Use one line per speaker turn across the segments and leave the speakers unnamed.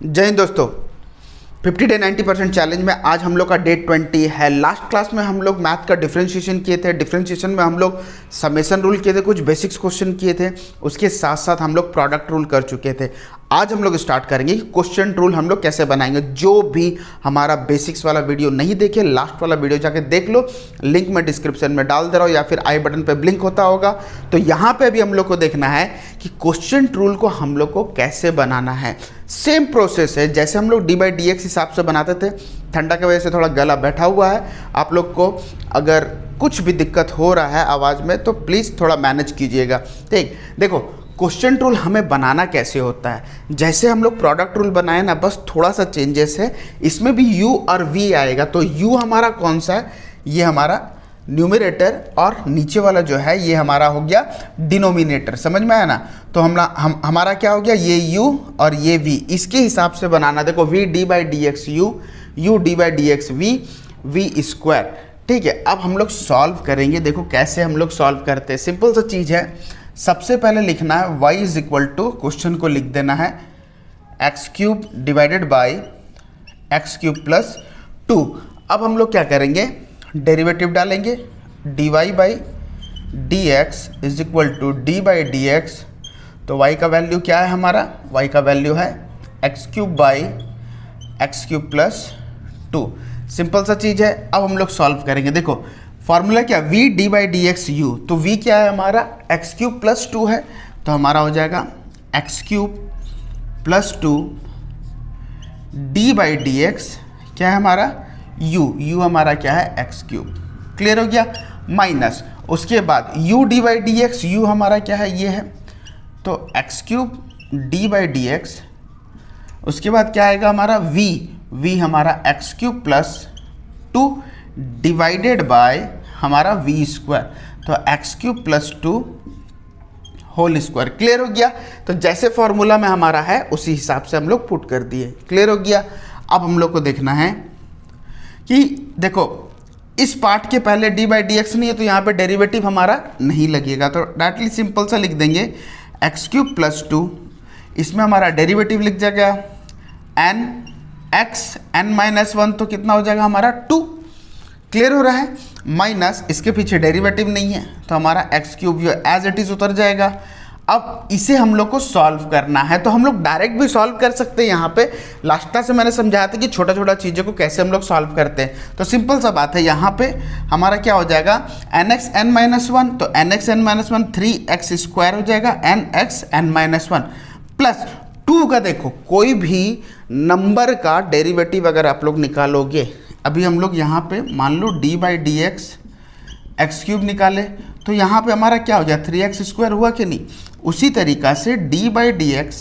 जय हिंद दोस्तों। 50 day 90% challenge में आज हम लोग का डे 20 है। लास्ट क्लास में हम लोग मैथ का डिफरेंशिएशन किए थे। डिफरेंशिएशन में हम लोग समेशन रूल किए थे, कुछ बेसिक्स क्वेश्चन किए थे, उसके साथ साथ हम लोग प्रोडक्ट रूल कर चुके थे। आज हम लोग स्टार्ट करेंगे कि क्वेश्चन रूल हम लोग कैसे बनाएंगे। जो भी हमारा बेसिक्स वाला वीडियो नहीं देखे, लास्ट वाला वीडियो जाके देख लो, लिंक मैं डिस्क्रिप्शन में डाल दे रहा हूँ या फिर आई बटन पे ब्लिंक होता होगा। तो यहाँ पे अभी हम लोग को देखना है कि क्वेश्चन रूल को हम लोग को कैसे बनाना है। सेम प्रोसेस है जैसे हम लोग d/dx हिसाब से बनाते थे। ठंडा की वजह से थोड़ा गला बैठा हुआ है। आप लोग को अगर कुछ भी दिक्कत हो रहा है आवाज़ में तो प्लीज़ थोड़ा मैनेज कीजिएगा। ठीक, देखो क्वेश्चन रूल हमें बनाना कैसे होता है। जैसे हम लोग प्रोडक्ट रूल बनाए ना, बस थोड़ा सा चेंजेस है। इसमें भी u और v आएगा। तो u हमारा कौन सा है, ये हमारा न्यूमरेटर और नीचे वाला जो है ये हमारा हो गया डिनोमिनेटर। समझ में आया ना। तो हमारा क्या हो गया, ये u और ये v, इसके हिसाब से बनाना। देखो v d/dx u d/dx v square. ठीक है, अब हम लोग सॉल्व करेंगे। देखो कैसे हम लोग सॉल्व करते हैं। सिंपल सा चीज़ है। सबसे पहले लिखना है y is equal to, question को लिख देना है x³ divided by x³ plus 2। अब हम लोग क्या करेंगे, डेरिवेटिव डालेंगे। dy/dx is equal to d/dx। तो y का वैल्यू क्या है हमारा, y का वैल्यू है x³ by x³ plus 2। Simple सा चीज़ है। अब हम लोग सॉल्व करेंगे। देखो फॉर्मूला क्या, v d/dx u। तो v क्या है हमारा, x³ प्लस 2 है। तो हमारा हो जाएगा x³ प्लस 2 d/dx क्या है हमारा u हमारा क्या है x³। क्लियर हो गया। माइनस उसके बाद u d/dx u हमारा क्या है, ये है। तो x³ d/dx, उसके बाद क्या आएगा हमारा v हमारा x³ प्लस 2 डिवाइडेड बाय हमारा v स्क्वायर। तो x³ plus 2 whole square. Clear हो गया। तो जैसे फॉर्मूला में हमारा है उसी हिसाब से हम लोग पुट कर दिए। क्लियर हो गया। अब हम लोग को देखना है कि देखो इस पार्ट के पहले d/dx नहीं है तो यहाँ पे डेरिवेटिव हमारा नहीं लगेगा। तो डायरेक्टली सिंपल सा लिख देंगे x³ प्लस 2। इसमें हमारा डेरिवेटिव लिख जाएगा n-1 तो कितना हो जाएगा हमारा 2। क्लियर हो रहा है। माइनस इसके पीछे डेरिवेटिव नहीं है तो हमारा x³ एज इट इज़ उतर जाएगा। अब इसे हम लोग को सॉल्व करना है। तो हम लोग डायरेक्ट भी सॉल्व कर सकते हैं। यहाँ पे लास्ट क्लास से मैंने समझाया था कि छोटा छोटा चीज़ों को कैसे हम लोग सॉल्व करते हैं। तो सिंपल सा बात है। यहाँ पे हमारा क्या हो जाएगा nxn-1। तो nxn-1 3x² हो जाएगा nxn-1 प्लस 2 का। देखो कोई भी नंबर का डेरिवेटिव अगर आप लोग निकालोगे, अभी हम लोग यहाँ पे मान लो d/dx x³ निकाले तो यहाँ पे हमारा क्या हो गया 3x² हुआ कि नहीं। उसी तरीक़ा से d/dx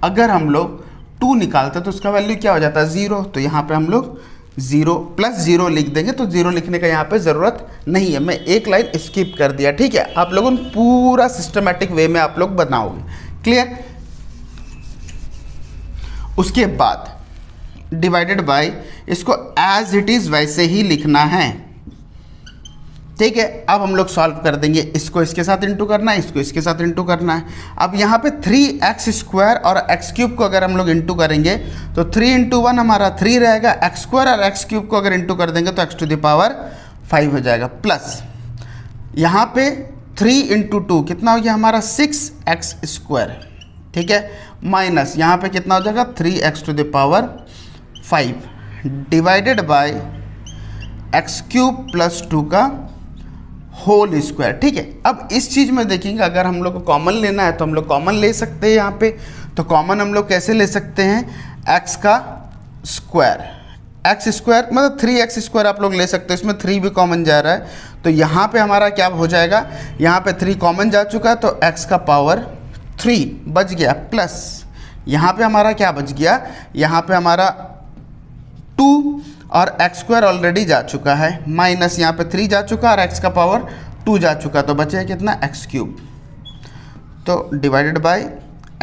अगर हम लोग 2 निकालते तो उसका वैल्यू क्या हो जाता है 0। तो यहाँ पे हम लोग 0 प्लस 0 लिख देंगे। तो 0 लिखने का यहाँ पे ज़रूरत नहीं है, मैं एक लाइन स्किप कर दिया। ठीक है, आप लोगों ने पूरा सिस्टमेटिक वे में आप लोग बनाओगे। क्लियर। उसके बाद डिवाइडेड बाय, इसको एज इट इज़ वैसे ही लिखना है। ठीक है, अब हम लोग सॉल्व कर देंगे। इसको इसके साथ इंटू करना है, इसको इसके साथ इंटू करना है। अब यहाँ पे 3x² और x³ को अगर हम लोग इंटू करेंगे तो 3 × 1 हमारा 3 रहेगा। x² और x³ को अगर इंटू कर देंगे तो x⁵ हो जाएगा। प्लस यहाँ पे 3 × 2 कितना हो गया हमारा 6x²। ठीक है, माइनस यहाँ पे कितना हो जाएगा 3x⁵ divided by x³ plus 2 का होल स्क्वायर। ठीक है, अब इस चीज़ में देखेंगे अगर हम लोग को कॉमन लेना है तो हम लोग कॉमन ले सकते हैं। यहाँ पे तो कॉमन हम लोग कैसे ले सकते हैं, x का स्क्वायर, x² मतलब 3x² आप लोग ले सकते हैं। इसमें 3 भी कॉमन जा रहा है तो यहाँ पे हमारा क्या हो जाएगा, यहाँ पे 3 कॉमन जा चुका है तो x का पावर 3 बच गया। प्लस यहाँ पे हमारा क्या बच गया, यहाँ पे हमारा 2 और x² ऑलरेडी जा चुका है। माइनस यहाँ पे 3 जा चुका और x का पावर 2 जा चुका। तो बचे कितना x³। तो डिवाइडेड बाय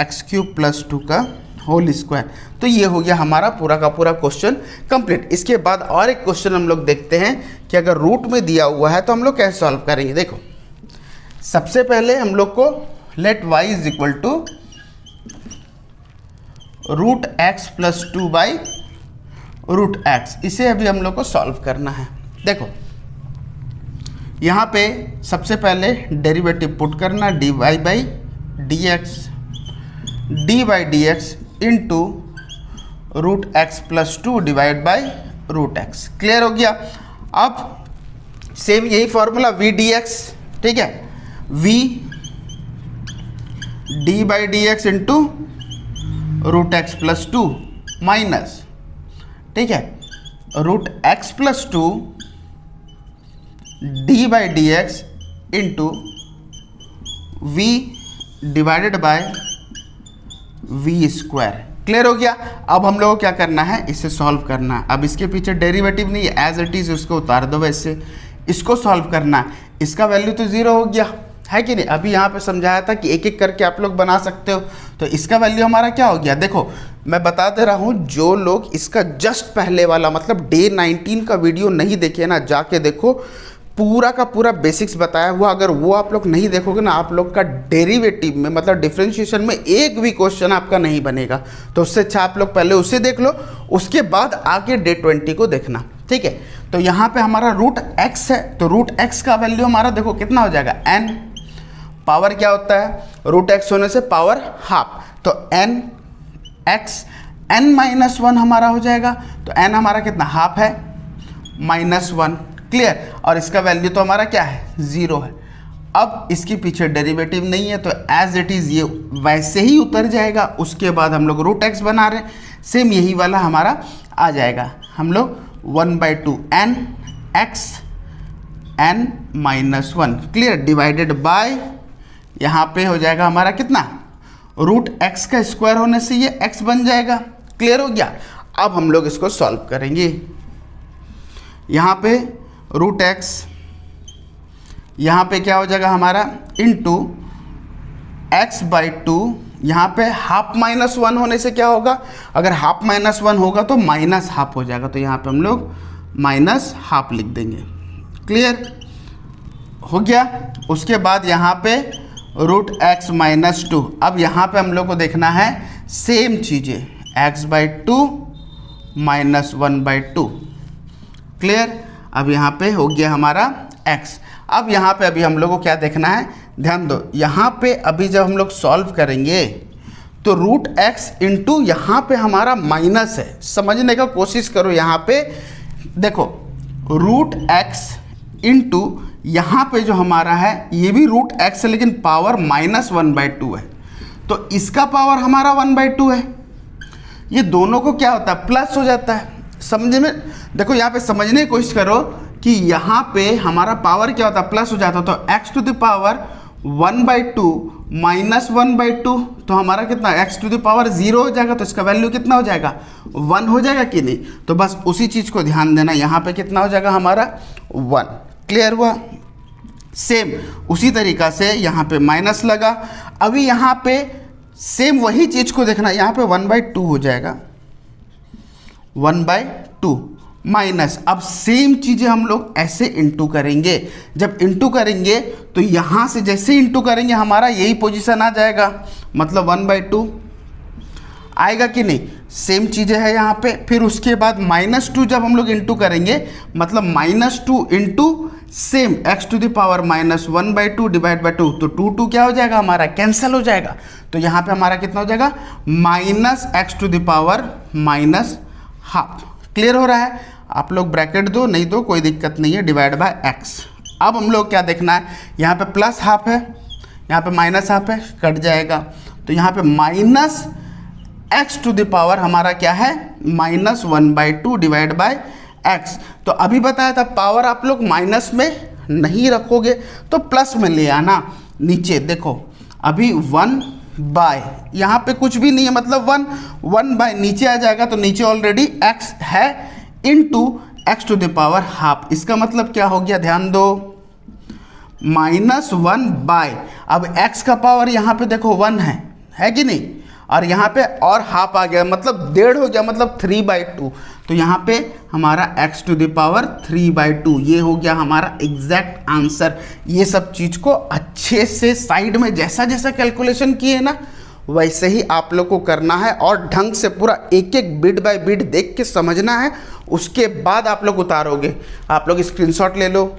x³ प्लस 2 का होल स्क्वायर। तो ये हो गया हमारा पूरा का पूरा क्वेश्चन कंप्लीट। इसके बाद और एक क्वेश्चन हम लोग देखते हैं कि अगर रूट में दिया हुआ है तो हम लोग कैसे सॉल्व करेंगे। देखो सबसे पहले हम लोग को let y is equal to root x plus 2 by root x. इसे अभी हम लोग को सॉल्व करना है। देखो यहाँ पे सबसे पहले डेरिवेटिव पुट करना, d y by d x into root x plus 2 divide by root x. Clear हो गया। अब सेम यही फॉर्मूला वी डी एक्स, ठीक है, v d by d x into root x plus 2 minus, ठीक है, root x plus 2 d by d x into v divided by v square. Clear हो गया। अब हम लोगों को क्या करना है, इसे सॉल्व करना है। अब इसके पीछे डेरिवेटिव नहीं है, एज इट इज उसको उतार दो वैसे। इसको सॉल्व करना है, इसका वैल्यू तो 0 हो गया है कि नहीं। अभी यहाँ पे समझाया था कि एक एक करके आप लोग बना सकते हो। तो इसका वैल्यू हमारा क्या हो गया, देखो मैं बता दे रहा हूँ, जो लोग इसका जस्ट पहले वाला मतलब डे 19 का वीडियो नहीं देखे ना, जाके देखो, पूरा का पूरा बेसिक्स बताया हुआ। अगर वो आप लोग नहीं देखोगे ना, आप लोग का डेरिवेटिव में मतलब डिफरेंशिएशन में एक भी क्वेश्चन आपका नहीं बनेगा। तो उससे अच्छा आप लोग पहले उसे देख लो, उसके बाद आगे डे 20 को देखना, ठीक है। तो यहाँ पे हमारा रूट एक्स है, तो रूट एक्स का वैल्यू हमारा देखो कितना हो जाएगा, एन। पावर क्या होता है, रूट एक्स होने से पावर हाफ, तो एन एक्स, एन माइनस 1 हमारा हो जाएगा। तो एन हमारा कितना, हाफ है, माइनस 1। क्लियर। और इसका वैल्यू तो हमारा क्या है, 0 है। अब इसके पीछे डेरिवेटिव नहीं है, तो एज इट इज़ ये वैसे ही उतर जाएगा। उसके बाद हम लोग रूट एक्स बना रहे हैं, सेम यही वाला हमारा आ जाएगा। हम लोग 1/2 n x n minus 1, clear, divided by यहाँ पे हो जाएगा हमारा कितना, रूट एक्स का स्क्वायर होने से ये एक्स बन जाएगा। क्लियर हो गया। अब हम लोग इसको सॉल्व करेंगे। यहाँ पे रूट एक्स, यहाँ पे क्या हो जाएगा हमारा, इंटू एक्स बाई 2, यहाँ पे हाफ माइनस 1 होने से क्या होगा, अगर हाफ माइनस 1 होगा तो माइनस हाफ हो जाएगा, तो यहाँ पे हम लोग माइनस हाफ लिख देंगे। क्लियर हो गया। उसके बाद यहाँ पे रूट एक्स माइनस 2। अब यहाँ पे हम लोग को देखना है सेम चीज़ें, एक्स बाई 2 माइनस 1/2। क्लियर। अब यहाँ पे हो गया हमारा x। अब यहाँ पे अभी हम लोग को क्या देखना है, ध्यान दो, यहाँ पे अभी जब हम लोग सॉल्व करेंगे तो रूट एक्स इंटू यहाँ पे हमारा माइनस है, समझने का कोशिश करो। यहाँ पे देखो रूट एक्स इंटू यहाँ पे जो हमारा है ये भी रूट एक्स है, लेकिन पावर माइनस 1/2 है, तो इसका पावर हमारा 1/2 है। ये दोनों को क्या होता है, प्लस हो जाता है। समझे में, देखो यहाँ पे समझने की कोशिश करो कि यहाँ पे हमारा पावर क्या होता है, प्लस हो जाता है। तो x to the power 1/2 minus 1/2, तो हमारा कितना, x टू द पावर 0 हो जाएगा, तो इसका वैल्यू कितना हो जाएगा, 1 हो जाएगा कि नहीं। तो बस उसी चीज़ को ध्यान देना, यहाँ पे कितना हो जाएगा हमारा 1। क्लियर हुआ। सेम उसी तरीक़ा से यहाँ पे माइनस लगा। अभी यहाँ पे सेम वही चीज़ को देखना, यहाँ पे 1/2 हो जाएगा, 1/2 माइनस। अब सेम चीज़ें हम लोग ऐसे इंटू करेंगे। जब इंटू करेंगे तो यहाँ से जैसे इंटू करेंगे हमारा यही पोजीशन आ जाएगा, मतलब 1/2 आएगा कि नहीं। सेम चीज़ें है यहाँ पे। फिर उसके बाद -2 जब हम लोग इंटू करेंगे, मतलब -2 into same x to the power -1/2 divide by 2, तो 2 क्या हो जाएगा हमारा, कैंसिल हो जाएगा। तो यहाँ पे हमारा कितना हो जाएगा, -x to the power -half. Clear हो रहा है। आप लोग ब्रैकेट दो, नहीं दो कोई दिक्कत नहीं है, डिवाइड बाय x। अब हम लोग क्या देखना है, यहाँ पे प्लस हाफ है, यहाँ पे माइनस हाफ है, कट जाएगा। तो यहाँ पे -x टू द पावर हमारा क्या है, -1/2 डिवाइड बाय x। तो अभी बताया था पावर आप लोग माइनस में नहीं रखोगे तो प्लस में ले आना। नीचे देखो अभी 1/, यहाँ पे कुछ भी नहीं है, मतलब 1/, नीचे आ जाएगा, तो नीचे ऑलरेडी x है, into x to the power half. इसका मतलब क्या हो गया, ध्यान दो, -1/, अब x का पावर यहाँ पे देखो 1 है कि नहीं, और यहाँ पे और हाफ आ गया, मतलब 1.5 हो गया, मतलब 3/2। तो यहाँ पे हमारा x टू द पावर 3/2, ये हो गया हमारा एग्जैक्ट आंसर। ये सब चीज़ को अच्छे से साइड में जैसा जैसा कैलकुलेशन किए ना वैसे ही आप लोग को करना है और ढंग से पूरा एक एक बिट बाय बिट देख के समझना है, उसके बाद आप लोग उतारोगे। आप लोग स्क्रीनशॉट ले लो।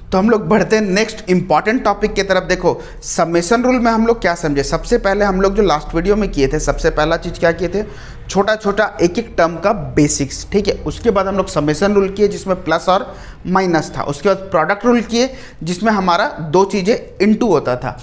तो हम लोग बढ़ते हैं नेक्स्ट इंपॉर्टेंट टॉपिक की तरफ। देखो समेशन रूल में हम लोग क्या समझे, सबसे पहले हम लोग जो लास्ट वीडियो में किए थे, सबसे पहला चीज़ क्या किए थे, छोटा छोटा एक एक टर्म का बेसिक्स, ठीक है। उसके बाद हम लोग समेशन रूल किए जिसमें प्लस और माइनस था। उसके बाद प्रोडक्ट रूल किए जिसमें हमारा दो चीज़ें इनटू होता था।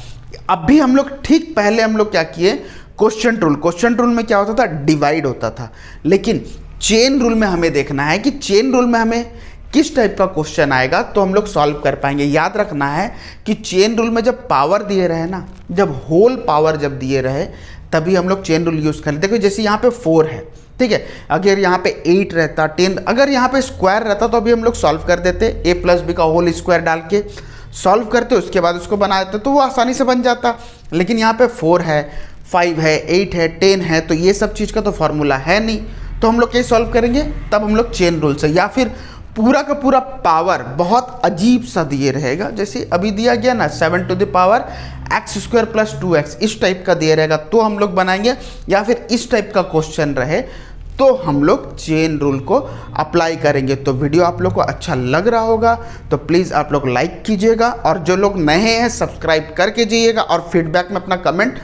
अब भी हम लोग ठीक पहले हम लोग क्या किए, क्वेश्चन रूल। क्वेश्चन रूल में क्या होता था, डिवाइड होता था। लेकिन चेन रूल में हमें देखना है कि चेन रूल में हमें किस टाइप का क्वेश्चन आएगा तो हम लोग सॉल्व कर पाएंगे। याद रखना है कि चेन रूल में जब पावर दिए रहे ना, जब होल पावर जब दिए रहे तभी हम लोग चेन रूल यूज़ करें। देखो जैसे यहाँ पे 4 है, ठीक है, अगर यहाँ पे 8 रहता, 10, अगर यहाँ पे स्क्वायर रहता तो अभी हम लोग सॉल्व कर देते, a प्लस बी का होल स्क्वायर डाल के सॉल्व करते, उसके बाद उसको बना देते तो वो आसानी से बन जाता। लेकिन यहाँ पे 4 है, 5 है, 8 है, 10 है, तो ये सब चीज़ का तो फॉर्मूला है नहीं, तो हम लोग क्या सॉल्व करेंगे, तब हम लोग चेन रूल से। या फिर पूरा का पूरा पावर बहुत अजीब सा दिए रहेगा, जैसे अभी दिया गया ना 7 to the power x² + 2x, इस टाइप का दिया रहेगा तो हम लोग बनाएंगे। या फिर इस टाइप का क्वेश्चन रहे तो हम लोग चेन रूल को अप्लाई करेंगे। तो वीडियो आप लोग को अच्छा लग रहा होगा तो प्लीज़ आप लोग लाइक कीजिएगा, और जो लोग नए हैं सब्सक्राइब करके जाइएगा, और फीडबैक में अपना कमेंट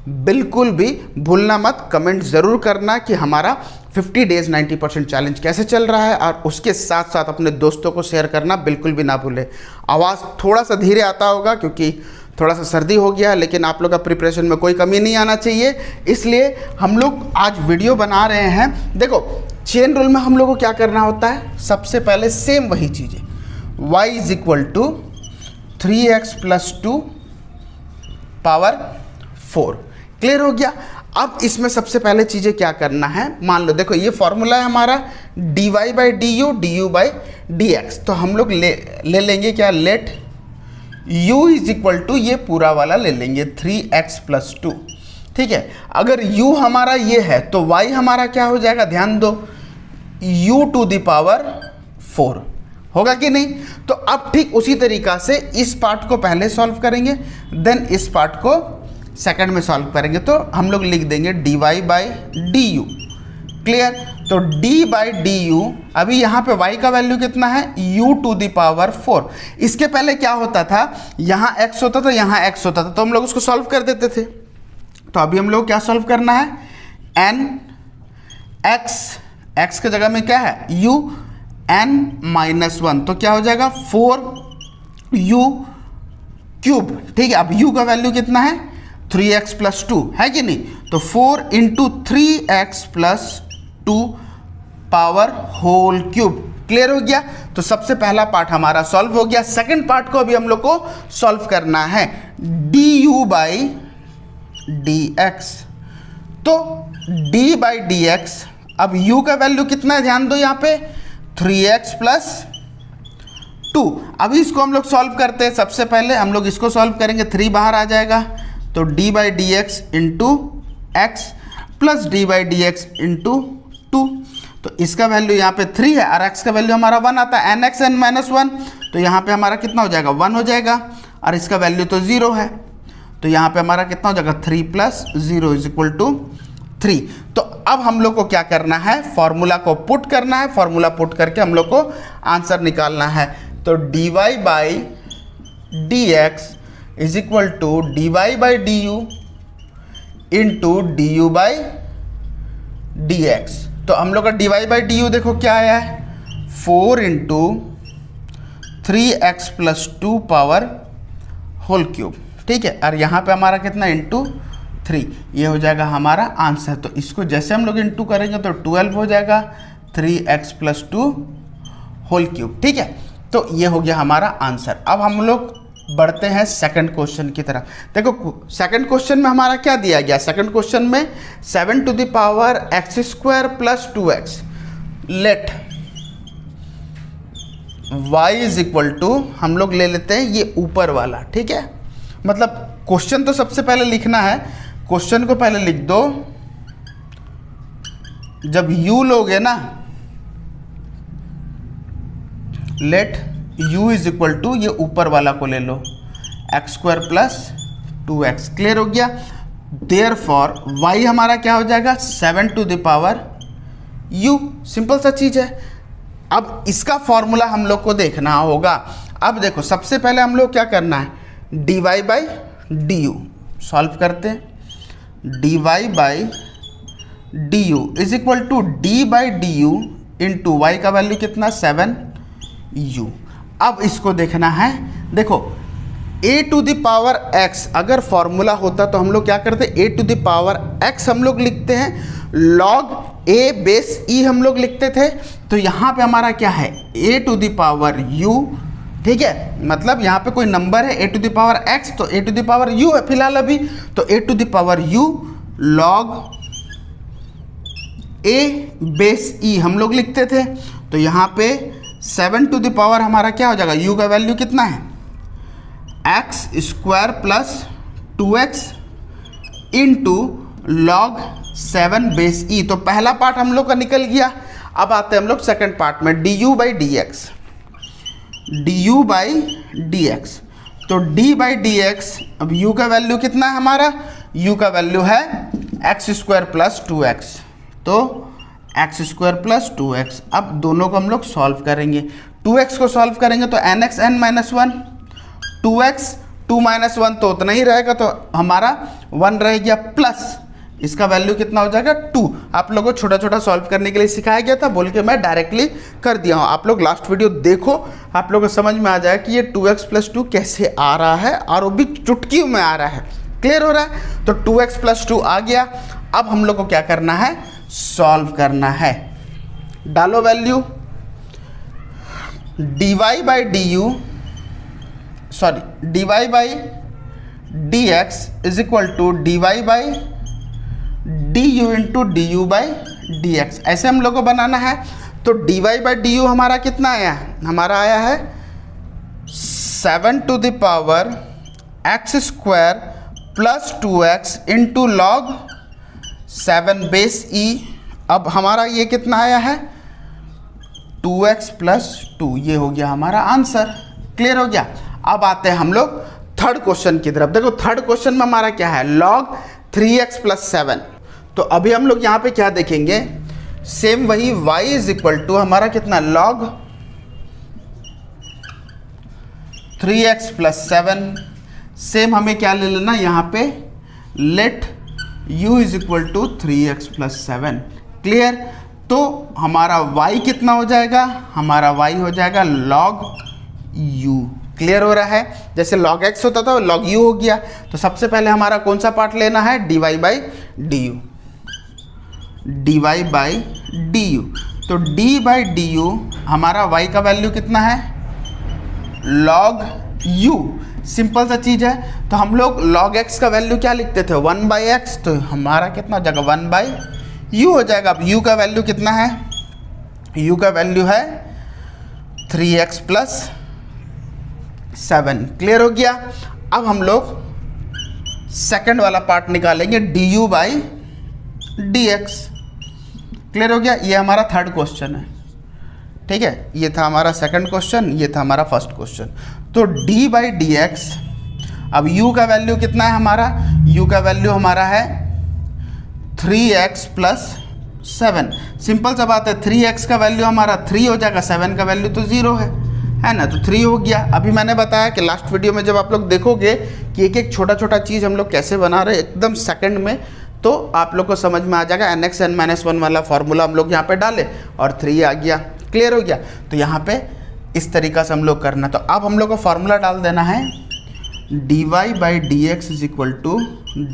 बिल्कुल भी भूलना मत। कमेंट ज़रूर करना कि हमारा 50 डेज 90% चैलेंज कैसे चल रहा है, और उसके साथ साथ अपने दोस्तों को शेयर करना बिल्कुल भी ना भूलें। आवाज़ थोड़ा सा धीरे आता होगा क्योंकि थोड़ा सा सर्दी हो गया, लेकिन आप लोग का प्रिपरेशन में कोई कमी नहीं आना चाहिए, इसलिए हम लोग आज वीडियो बना रहे हैं। देखो चेन रूल में हम लोग को क्या करना होता है, सबसे पहले सेम वही चीज़ें, y = 3x + 2 पावर 4। क्लियर हो गया। अब इसमें सबसे पहले चीज़ें क्या करना है, मान लो देखो ये फॉर्मूला है हमारा dy/du du/dx, तो हम लोग ले लेंगे क्या, लेट u = ये पूरा वाला ले लेंगे 3x + 2, ठीक है। अगर u हमारा ये है तो y हमारा क्या हो जाएगा, ध्यान दो, u टू द पावर 4 होगा कि नहीं। तो अब ठीक उसी तरीका से इस पार्ट को पहले सॉल्व करेंगे, देन इस पार्ट को सेकंड में सॉल्व करेंगे। तो हम लोग लिख देंगे dy/du। क्लियर। तो d/du, अभी यहाँ पे y का वैल्यू कितना है, u टू द पावर 4। इसके पहले क्या होता था, यहाँ x होता था, यहाँ x होता था, तो हम लोग उसको सॉल्व कर देते थे। तो अभी हम लोग क्या सॉल्व करना है, n x के जगह में क्या है u n-1, तो क्या हो जाएगा 4u³, ठीक है। अब u का वैल्यू कितना है 3x + 2 है कि नहीं, तो 4 × 3x + 2 power whole cube. Clear हो गया। तो सबसे पहला पार्ट हमारा सॉल्व हो गया। सेकंड पार्ट को अभी हम लोग को सॉल्व करना है, du/dx। तो d/dx, अब u का वैल्यू कितना है, ध्यान दो यहाँ पे 3x + 2। अभी इसको हम लोग सॉल्व करते हैं। सबसे पहले हम लोग इसको सॉल्व करेंगे, 3 बाहर आ जाएगा, तो d/dx × x + d/dx × 2। तो इसका वैल्यू यहाँ पे 3 है और x का वैल्यू हमारा 1 आता है, nx n-1, तो यहाँ पे हमारा कितना हो जाएगा 1 हो जाएगा, और इसका वैल्यू तो 0 है, तो यहाँ पे हमारा कितना हो जाएगा 3 + 0 = 3। तो अब हम लोग को क्या करना है, फॉर्मूला को पुट करना है। फॉर्मूला पुट करके हम लोग को आंसर निकालना है। तो dy/dx = dy/du × du/dx। तो हम लोग का dy/du देखो क्या आया है, 4 × 3x + 2 पावर होल क्यूब, ठीक है। और यहाँ पे हमारा कितना × 3, ये हो जाएगा हमारा आंसर। तो इसको जैसे हम लोग इंटू करेंगे तो 12 हो जाएगा, 3x + 2 होल क्यूब, ठीक है। तो ये हो गया हमारा आंसर। अब हम लोग बढ़ते हैं सेकंड क्वेश्चन की तरफ। देखो सेकंड क्वेश्चन में हमारा क्या दिया गया, सेकंड क्वेश्चन में 7 to the power x² + 2x, let y = हम लोग ले लेते हैं ये ऊपर वाला, ठीक है। मतलब क्वेश्चन तो सबसे पहले लिखना है, क्वेश्चन को पहले लिख दो। जब u लोगे ना, लेट u = ये ऊपर वाला को ले लो, x² + 2x। क्लियर हो गया। देयरफॉर y हमारा क्या हो जाएगा 7 to the power u। Simple सा चीज़ है। अब इसका फॉर्मूला हम लोग को देखना होगा। अब देखो सबसे पहले हम लोग क्या करना है, dy by d u solve करते हैं। dy by d u is equal to d by d u into y का वैल्यू कितना 7u। अब इसको देखना है, देखो a to the power x अगर फॉर्मूला होता तो हम लोग क्या करते, a to the power x हम लोग लिखते हैं, log a बेस e हम लोग लिखते थे। तो यहाँ पे हमारा क्या है a to the power u, ठीक है, मतलब यहाँ पे कोई नंबर है a to the power x तो a to the power u है फिलहाल अभी, तो a to the power u log a base e हम लोग लिखते थे। तो यहाँ पे 7 टू द पावर हमारा क्या हो जाएगा, u का वैल्यू कितना है x square plus 2x into log 7 base e। तो पहला पार्ट हम लोग का निकल गया। अब आते हैं हम लोग सेकंड पार्ट में, du by d x, du by d x. तो d बाई डी एक्स, अब u का वैल्यू कितना है हमारा, u का वैल्यू है एक्स स्क्वायर प्लस 2x, तो एक्स स्क्वायर प्लस 2x। अब दोनों को हम लोग सॉल्व करेंगे, 2x को सॉल्व करेंगे तो nx n minus 1, 2x 2 minus 1 तो उतना ही रहेगा, तो हमारा 1 रह गया, प्लस इसका वैल्यू कितना हो जाएगा 2। आप लोगों को छोटा छोटा सॉल्व करने के लिए सिखाया गया था, बोल के मैं डायरेक्टली कर दिया हूँ। आप लोग लास्ट वीडियो देखो, आप लोगों को समझ में आ जाएगा कि ये 2x प्लस 2 कैसे आ रहा है, और वो भी चुटकी में आ रहा है। क्लियर हो रहा है। तो 2x प्लस 2 आ गया। अब हम लोग को क्या करना है, सॉल्व करना है। डालो value, dy by d u, sorry dy by d x is equal to dy by d u into d u by d x. ऐसे हम लोग को बनाना है। तो dy बाई डी यू हमारा कितना आया, हमारा आया है 7 to the power x square plus 2x into log 7 base e। अब हमारा ये कितना आया है 2x प्लस 2, ये हो गया हमारा आंसर। क्लियर हो गया। अब आते हैं हम लोग थर्ड क्वेश्चन की तरफ। देखो थर्ड क्वेश्चन में हमारा क्या है, log 3x प्लस 7। तो अभी हम लोग यहाँ पे क्या देखेंगे, सेम वही y इज इक्वल टू हमारा कितना log 3x प्लस 7। सेम हमें क्या ले लेना यहाँ पे, let u is equal to 3x plus 7। Clear. तो हमारा y कितना हो जाएगा, हमारा y हो जाएगा log u। क्लियर हो रहा है। जैसे log x होता था log u हो गया। तो सबसे पहले हमारा कौन सा पार्ट लेना है, dy by d you, dy by d you. तो d बाई डी यू हमारा y का वैल्यू कितना है log u। सिंपल सा चीज़ है। तो हम लोग log x का वैल्यू क्या लिखते थे 1 बाई एक्स, तो हमारा कितना हो जाएगा 1 बाई u हो जाएगा। अब u का वैल्यू कितना है, u का वैल्यू है 3x प्लस 7। क्लियर हो गया। अब हम लोग सेकंड वाला पार्ट निकालेंगे, du by d x. Clear हो गया। ये हमारा थर्ड क्वेश्चन है, ठीक है। ये था हमारा सेकंड क्वेश्चन, ये था हमारा फर्स्ट क्वेश्चन। तो d बाई डी एक्स, अब u का वैल्यू कितना है हमारा, u का वैल्यू हमारा है 3x प्लस 7। सिंपल सा बात है, 3x का वैल्यू हमारा 3 हो जाएगा, 7 का वैल्यू तो 0 है ना, तो 3 हो गया। अभी मैंने बताया कि लास्ट वीडियो में जब आप लोग देखोगे कि एक एक छोटा छोटा चीज़ हम लोग कैसे बना रहे हैं एकदम सेकंड में, तो आप लोग को समझ में आ जाएगा। nx n माइनस 1 वाला फार्मूला हम लोग यहाँ पे डाले और 3 आ गया। क्लियर हो गया। तो यहाँ पे इस तरीक़ा से हम लोग करना। तो अब हम लोग को फार्मूला डाल देना है, dy by d x is equal to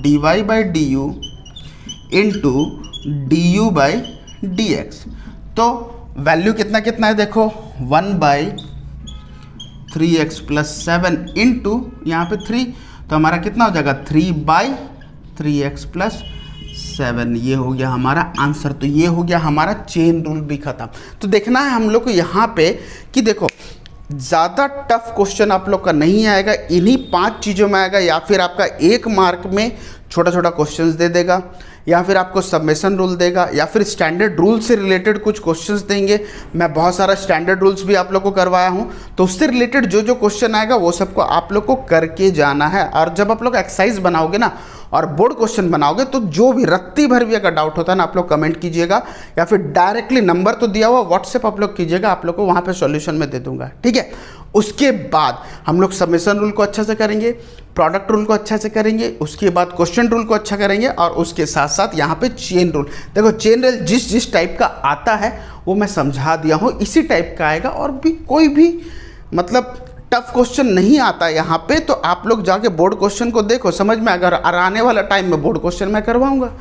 dy by d u into d u by d x. तो वैल्यू कितना कितना है देखो, 1 बाई 3x प्लस 7 इंटू यहाँ पे 3, तो हमारा कितना हो जाएगा 3 बाई 3x प्लस 7। ये हो गया हमारा आंसर। तो ये हो गया हमारा चेन रूल भी खत्म। तो देखना है हम लोग को यहाँ पे कि देखो ज़्यादा टफ क्वेश्चन आप लोग का नहीं आएगा, इन्हीं 5 चीज़ों में आएगा, या फिर आपका 1 मार्क में छोटा छोटा क्वेश्चंस दे देगा, या फिर आपको सबमिशन रूल देगा, या फिर स्टैंडर्ड रूल से रिलेटेड कुछ क्वेश्चंस देंगे। मैं बहुत सारा स्टैंडर्ड रूल्स भी आप लोग को करवाया हूँ, तो उससे रिलेटेड जो जो क्वेश्चन आएगा वो सबको आप लोग को करके जाना है। और जब आप लोग एक्सरसाइज बनाओगे ना और बोर्ड क्वेश्चन बनाओगे तो जो भी रत्ती भर भी अगर डाउट होता है ना, आप लोग कमेंट कीजिएगा, या फिर डायरेक्टली नंबर तो दिया हुआ व्हाट्सएप आप लोग कीजिएगा, आप लोग को वहाँ पे सॉल्यूशन में दे दूंगा, ठीक है। उसके बाद हम लोग सबमिशन रूल को अच्छा से करेंगे, प्रोडक्ट रूल को अच्छा से करेंगे, उसके बाद क्वेश्चन रूल को अच्छा करेंगे, और उसके साथ साथ यहाँ पे चेन रूल। देखो चेन रूल जिस जिस टाइप का आता है वो मैं समझा दिया हूँ, इसी टाइप का आएगा। और भी कोई भी मतलब टफ क्वेश्चन नहीं आता यहाँ पे, तो आप लोग जाके बोर्ड क्वेश्चन को देखो, समझ में अगर आने वाला टाइम में बोर्ड क्वेश्चन मैं करवाऊंगा।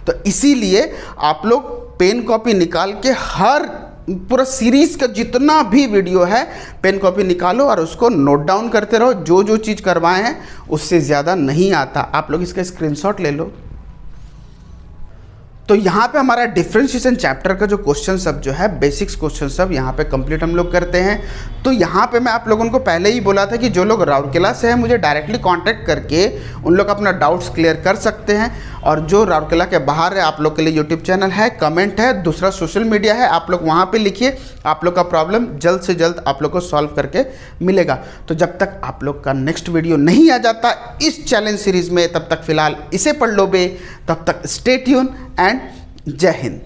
तो इसीलिए आप लोग पेन कॉपी निकाल के हर पूरा सीरीज का जितना भी वीडियो है पेन कॉपी निकालो और उसको नोट डाउन करते रहो। जो जो चीज़ करवाए हैं उससे ज़्यादा नहीं आता, आप लोग इसका स्क्रीनशॉट ले लो। तो यहाँ पे हमारा डिफरेंशिएशन चैप्टर का जो क्वेश्चन सब जो है, बेसिक्स क्वेश्चन सब यहाँ पे कंप्लीट हम लोग करते हैं। तो यहाँ पे मैं आप लोगों को पहले ही बोला था कि जो लोग राउरकेला से हैं मुझे डायरेक्टली कांटेक्ट करके उन लोग अपना डाउट्स क्लियर कर सकते हैं। और जो राउरकेला के बाहर है, आप लोग के लिए यूट्यूब चैनल है, कमेंट है, दूसरा सोशल मीडिया है, आप लोग वहाँ पे लिखिए, आप लोग का प्रॉब्लम जल्द से जल्द आप लोग को सॉल्व करके मिलेगा। तो जब तक आप लोग का नेक्स्ट वीडियो नहीं आ जाता इस चैलेंज सीरीज में, तब तक फिलहाल इसे पढ़ लो बे। तब तक स्टे ट्यून एंड जय हिंद।